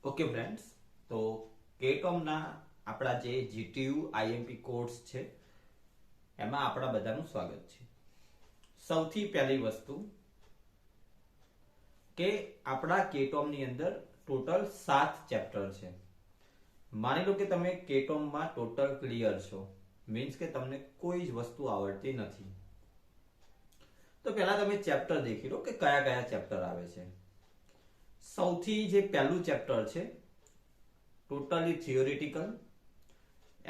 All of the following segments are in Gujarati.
ઓકે ફ્રેન્ડ્સ, તો કેટોમના આપણા જે જીટીયુ આઈએમપી કોર્સ છે એમાં આપણા બધાનું સ્વાગત છે. સૌથી પહેલી વસ્તુ કે આપણા કેટોમની અંદર ટોટલ 7 ચેપ્ટર છે. માની લો કે તમે કેટોમમાં ટોટલ ક્લિયર છો, મીન્સ કે તમને કોઈ જ વસ્તુ આવડતી નથી, તો પહેલા તમે ચેપ્ટર દેખી લો કે કયા કયા ચેપ્ટર આવે છે. સૌથી જે પહેલું ચેપ્ટર છે ટોટલી થિયોરિટિકલ,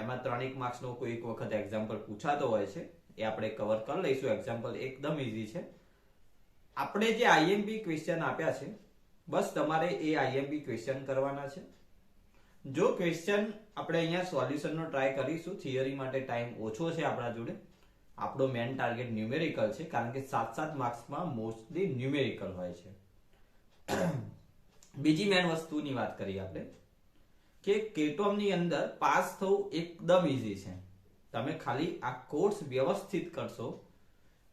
એમાં 3 માર્ક્સનો કોઈ એક વખત એક્ઝામ્પલ પૂછાતો હોય છે, એ આપણે કવર કરી લઈશું. એક્ઝામ્પલ એકદમ ઈઝી છે. આપણે જે આઈએમપી ક્વેશ્ચન આપ્યા છે, બસ તમારે એ આઈએમપી ક્વેશ્ચન કરવાના છે. જો ક્વેશ્ચન આપણે અહીંયા સોલ્યુશનનો ટ્રાય કરીશું, થિયરી માટે ટાઈમ ઓછો છે આપણા જોડે, આપણો મેન ટાર્ગેટ ન્યુમેરિકલ છે, કારણ કે 7 માર્ક્સમાં મોસ્ટલી ન્યુમેરિકલ હોય છે. બીજી મેન વસ્તુની વાત કરીએ આપણે કે કેટોમની અંદર પાસ થવું એકદમ ઈઝી છે. તમે ખાલી આ કોર્સ વ્યવસ્થિત કરશો,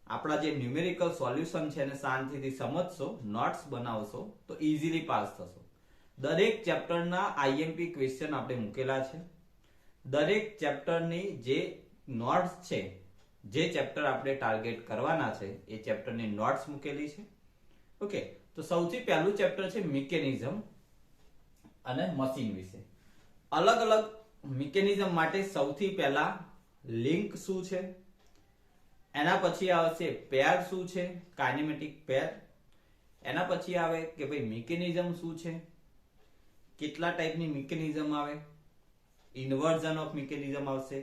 આપણા જે ન્યુમેરિકલ સોલ્યુશન છે એને શાંતિથી સમજશો, નોટ્સ બનાવશો તો ઈઝીલી પાસ થશો. દરેક ચેપ્ટરના આઈએમપી ક્વેશ્ચન આપણે મૂકેલા છે. દરેક ચેપ્ટરની જે નોટ્સ છે, જે ચેપ્ટર આપણે ટાર્ગેટ કરવાના છે એ ચેપ્ટરની નોટ્સ મૂકેલી છે. ઓકે, તો સૌથી પહેલું ચેપ્ટર છે મિકેનિઝમ અને મશીન વિશે. અલગ અલગ મિકેનિઝમ માટે સૌથી પહેલા લિંક શું છે, એના પછી આવશે પેર શું છે, કાઇનેમેટિક પેર. એના પછી આવે કે ભાઈ મિકેનિઝમ શું છે, કેટલા ટાઈપની મિકેનિઝમ આવે, ઇન્વર્ઝન ઓફ મિકેનિઝમ આવશે.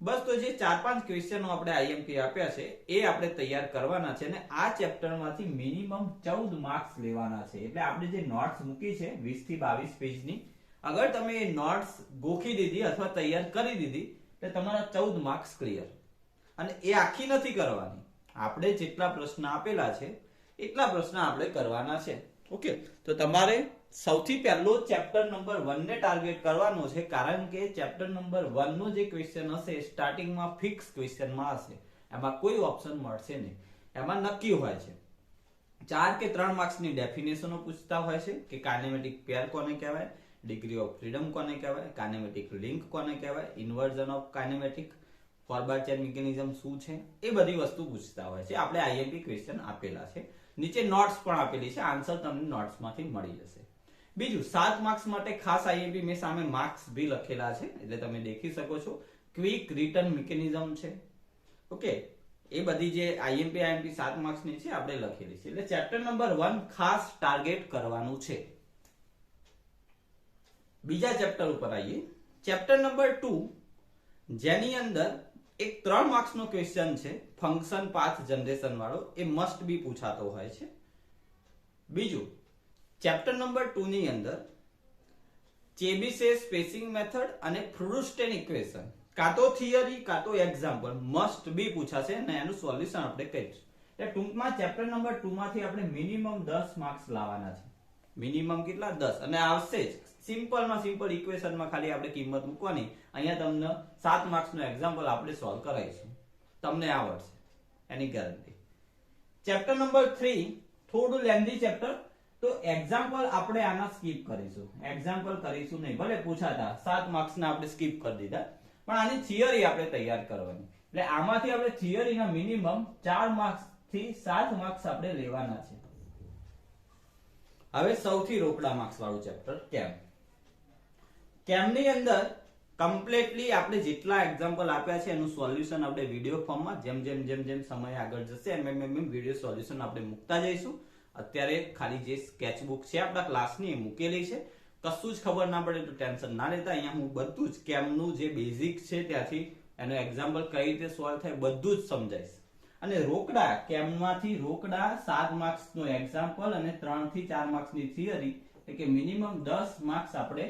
બસ, તો જે 4-5 ક્વેશ્ચનો આપણે આઈએમપી આપ્યા છે એ આપણે તૈયાર કરવાના છે, અને આ ચેપ્ટરમાંથી મિનિમમ 14 માર્ક્સ લેવાના છે. એટલે આપણે જે નોટ્સ મૂકી છે 20 થી 22 પેજની, અગર તમે એ નોટ્સ ગોખી દીધી અથવા તૈયાર કરી દીધી તો તમારા 14 માર્ક્સ ક્લિયર. અને એ આખી નથી કરવાની, આપણે જેટલા પ્રશ્ન આપેલા છે એટલા પ્રશ્ન આપણે કરવાના છે. ઓકે, તો તમારે સૌથી પહેલો ચેપ્ટર નંબર 1 ને ટાર્ગેટ કરવાનો છે, કારણ કે ચેપ્ટર નંબર 1 નો જે ક્વેશ્ચન હશે સ્ટાર્ટિંગમાં ફિક્સ ક્વેશ્ચનમાં હશે, એમાં કોઈ ઓપ્શન મળશે નહીં. એમાં નક્કી હોય છે 4 કે 3 માર્ક્સની ડેફિનેશનો પૂછતા હોય છે કે કાઇનેમેટિક પેર કોને કહેવાય, ડિગ્રી ઓફ ફ્રીડમ કોને કહેવાય, કાઇનેમેટિક લિંક કોને કહેવાય, inversion of kinematic, forward chain mechanism શું છે, એ બધી વસ્તુ પૂછતા હોય છે. આપણે આઈએમપી ક્વેશ્ચન આપેલા છે, નીચે નોટ્સ પણ આપેલી છે, આન્સર તમને નોટ્સમાંથી મળી જશે. બીજું 7 માર્ક્સ માટે ખાસ આઈએમપી મેં સામે માર્ક્સ બી લખેલા છે, એટલે તમે દેખી શકો છો. ક્વિક રિટર્ન મિકેનિઝમ છે. ઓકે, એ બધી જે આઈએમપી 7 માર્ક્સની છે આપણે લખેલી છે. એટલે ચેપ્ટર નંબર 1 ખાસ ટાર્ગેટ કરવાનું છે. બીજા ચેપ્ટર ઉપર આવીએ. ચેપ્ટર નંબર 2, જેની અંદર એક 3 માર્ક્સનો ક્વેશ્ચન છે ફંક્શન પાથ જનરેશન વાળો, એ મસ્ટ બી પૂછાતો હોય છે. બીજું, ચેપ્ટર નંબર 2 ની અંદર ચેબિશેવ સ્પેસિંગ મેથડ અને ફ્રુડસ્ટેન ઇક્વેશન, કાં તો થિયરી કાં તો એક્ઝામ્પલ મસ્ટ બી પૂછાશે, અને એનું સોલ્યુશન આપણે કરીશું. એટલે ટૂંકમાં ચેપ્ટર નંબર 2 માંથી આપણે મિનિમમ 10 માર્ક્સ લાવવાના છે. મિનિમમ કેટલા? 10. અને આવશે જ સિમ્પલમાં સિમ્પલ ઇક્વેશનમાં ખાલી આપણે કિંમત મૂકવાની. અહીંયા તમને 7 માર્ક્સનો એક્ઝામ્પલ આપણે સોલ્વ કરાવીશું, તમને આવડશે એની ગેરંટી. ચેપ્ટર નંબર 3 થોડું લેન્ધી ચેપ્ટર, તો એક્ઝામ્પલ આપણે આના સ્કીપ કરીશું, એક્ઝામ્પલ કરીશું નહીં. ભલે પૂછાતા 7 માર્ક્સના આપણે સ્કીપ કરી દીધા, પણ આની થિયરી આપણે તૈયાર કરવાની. એટલે આમાંથી આપણે થિયરીના મિનિમમ 4 માર્ક્સ થી 7 માર્ક્સ આપણે લેવાના છે. હવે સૌથી રોકડા માર્ક્સ વાળું ચેપ્ટર કેમની અંદર કમ્પ્લીટલી આપણે જેટલા એક્ઝામ્પલ આપ્યા છે એનું સોલ્યુશન આપણે વિડિયો ફોર્મમાં જેમ જેમ સમય આગળ જશે એમ વિડિયો સોલ્યુશન આપણે મૂકતા જઈશું. અત્યારે ખાલી જે સ્કેચબુક છે આપણા ક્લાસની એ મૂકેલી છે. કશું જ ખબર ના પડે તો ટેન્શન ના લેતા, અહીંયા હું બધું જ કેમનું જે બેઝિક છે ત્યાંથી એનો એક્ઝામ્પલ કઈ રીતે સોલ્વ થાય બધું જ સમજાઈશ. અને રોકડા, કેમમાંથી રોકડા 7 માર્ક્સનો એક્ઝામ્પલ અને 3 થી 4 માર્ક્સની થિયરી, એટલે કે મિનિમમ 10 માર્ક્સ આપણે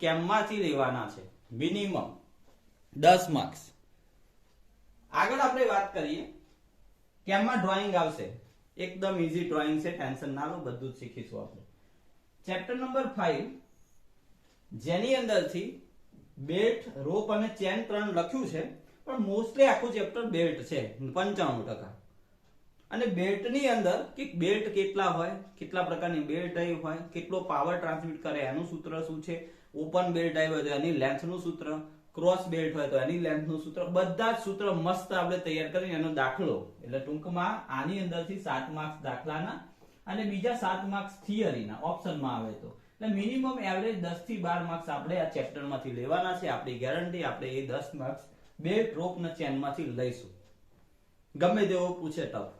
કેમમાંથી લેવાના છે. Minimum 10 marks. આગળ આપણે વાત કરીએ, કેમમાં ડ્રોઈંગ આવશે, એકદમ ઈઝી ડ્રોઈંગ છે, ટેન્શન ના લો, બધું જ શીખીશું આપણે. ચેપ્ટર નંબર 5, જેની અંદરથી બેલ્ટ, રોપ અને ચેન 3 લખ્યું છે, પણ મોસ્ટલી આખું ચેપ્ટર બેલ્ટ છે 95%. અને બેલ્ટની અંદર કે બેલ્ટ કેટલા હોય, કેટલા પ્રકારની બેલ્ટ ડ્રાઈવ હોય, કેટલો પાવર ટ્રાન્સમિટ કરે એનું સૂત્ર શું છે, ઓપન બેલ્ટ ડ્રાઈવ હોય તો એની લેન્થનું સૂત્ર, ક્રોસ બેલ્ટ હોય તો એની લેન્થનું સૂત્ર, બધા જ સૂત્ર મસ્ત આપણે તૈયાર કરીને એનો દાખલો, એટલે ટૂંકમાં આની અંદરથી 7 માર્ક્સ દાખલાના અને બીજા 7 માર્ક્સ થિયરીના ઓપ્શનમાં આવે તો, એટલે મિનિમમ એવરેજ 10 થી 12 માર્ક્સ આપણે આ ચેપ્ટરમાંથી લેવાના છે. આપણી ગેરંટી, આપણે એ 10 માર્ક્સ બેલ્ટ રોપના ચેનમાંથી લઈશું. ગમે તેવો પૂછે ટફ,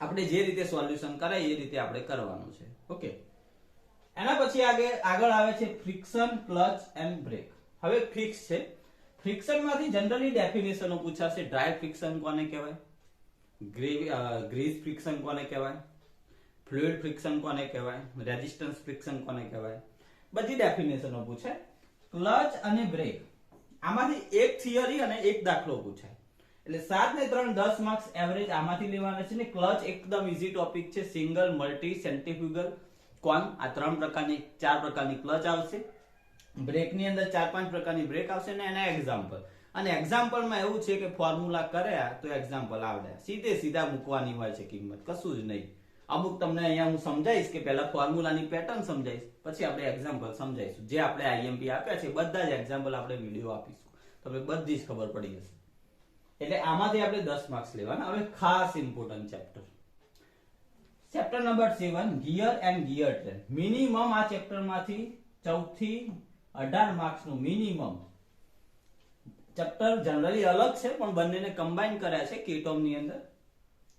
આપણે જે રીતે સોલ્યુશન કરાય એ રીતે આપણે કરવાનું છે. ઓકે, એના પછી આગળ આવે છે ફ્રિક્શન, ક્લચ એન્ડ બ્રેક. હવે ફિક્સ છે, ફ્રિક્શન માંથી જનરલી ડેફિનેશનો પૂછાશે. ડ્રાય ફ્રિક્શન કોને કહેવાય, ગ્રીસ ફ્રિક્શન કોને કહેવાય, ફ્લુઇડ ફ્રિક્શન કોને કહેવાય, રેઝિસ્ટન્સ ફ્રિક્શન કોને કહેવાય, બધી ડેફિનેશનો પૂછે. ક્લચ અને બ્રેક આમાંથી એક થિયરી અને એક દાખલો પૂછાય, એટલે 7 ને 3 10 માર્ક્સ એવરેજ આમાંથી લેવાના છે. ને ક્લચ એકદમ ઈઝી ટોપિક છે. સિંગલ, મલ્ટી, સેન્ટ્રીફ્યુગલ, કોન, આ 4 પ્રકારની ક્લચ આવશે. બ્રેકની અંદર 4-5 પ્રકારની બ્રેક આવશે ને એના એક્ઝામ્પલ. અને એક્ઝામ્પલમાં એવું છે કે ફોર્મ્યુલા કર્યા તો એક્ઝામ્પલ આવડે, સીધા મૂકવાની હોય છે કિંમત, કશું જ નહીં. અમુક તમને અહીંયા હું સમજાવીશ કે પહેલા ફોર્મ્યુલાની પેટર્ન સમજાવીશ, પછી આપણે એક્ઝામ્પલ સમજાવીશું. જે આપણે આઈએમપી આપ્યા છે બધા જ એક્ઝામ્પલ આપણે વિડીયો આપીશું, તમને બધી જ ખબર પડી જશે. એટલે આમાંથી આપણે 10 માર્ક્સ લેવાના. હવે ખાસ important chapter number 7, gear and gear train. Minimum આ ચેપ્ટરમાંથી 14 થી 18 માર્ક્સનું મિનિમમ. ચેપ્ટર જનરલી અલગ છે પણ બંનેને કમ્બાઈન કર્યા છે કેટોમની અંદર.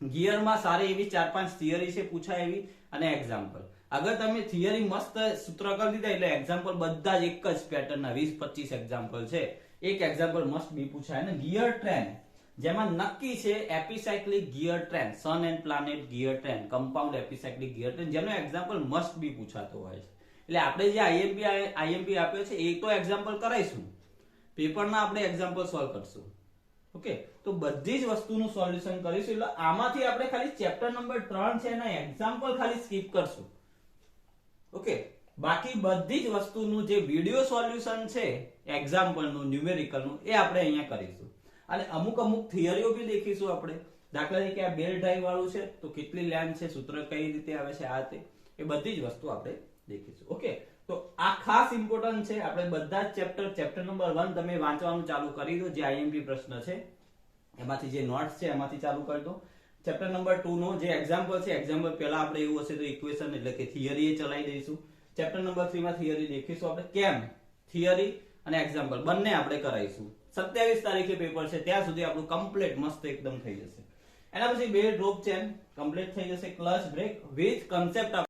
ગિયરમાં સારી એવી 4-5 થિયરી છે પૂછાય એવી, અને એક્ઝામ્પલ. અગર તમે થિયરી મસ્ત સૂત્ર કરી દીધા એટલે એક્ઝામ્પલ બધા જ એક જ પેટર્નના 20-25 એક્ઝામ્પલ છે. એક એક્ઝામ્પલ મસ્ટ બી પૂછાય. અને ગિયર ટ્રેન જેમાં નક્કી છે epicyclic gear train, sun and planet gear train, compound epicyclic gear train, જેનો એક્ઝામ્પલ મસ્ટ બી પૂછાતો હોય છે. એટલે આપણે જે આઈએમપી આપ્યો છે એ તો એક્ઝામ્પલ કરાઈશું, પેપરના આપણે એક્ઝામ્પલ સોલ્વ કરશું. ઓકે, તો બધી જ વસ્તુનું સોલ્યુશન કરીશું. એટલે આમાંથી આપણે ખાલી ચેપ્ટર નંબર 3 છે એના એક્ઝામ્પલ ખાલી સ્કીપ કરશું. ઓકે, બાકી બધી જ વસ્તુનું જે વિડિયો સોલ્યુશન છે એક્ઝામ્પલનું, ન્યુમેરિકલનું, એ આપણે અહીંયા કરીશું. અને અમુક થિયરીઓ બી દેખીશું આપણે. દાખલા તરીકે આ બેલ્ટ ડ્રાઈવ વાળું છે તો કેટલી લેન્થ છે, સૂત્ર કઈ રીતે આવે છે, આ તે એ બધી જ વસ્તુ આપણે દેખીશું. ઓકે, તો આ ખાસ ઇમ્પોર્ટન્ટ છે. આપણે બધા જ ચેપ્ટર નંબર 1 તમે વાંચવાનું ચાલુ કરી દો. જે આઈએમપી પ્રશ્ન છે એમાંથી, જે નોટ્સ છે એમાંથી ચાલુ કરી દો. ચેપ્ટર નંબર 2 નો જે એક્ઝામ્પલ છે, એક્ઝામ્પલ પહેલા આપણે એવું હશે તો ઇક્વેશન એટલે કે થિયરી એ ચલાવી દઈશું. ચેપ્ટર નંબર 3 માં થિયરી દેખીશું આપણે. કેમ થિયરી અને એક્ઝામ્પલ બંને આપણે કરાવીશું. 27 તારીખે પેપર છે, ત્યાં સુધી આપણું કમ્પ્લીટ મસ્ત એકદમ થઈ જશે. એના પછી બેલ્ટ રોપ ચેન કમ્પ્લીટ થઈ જશે. Clutch break with concept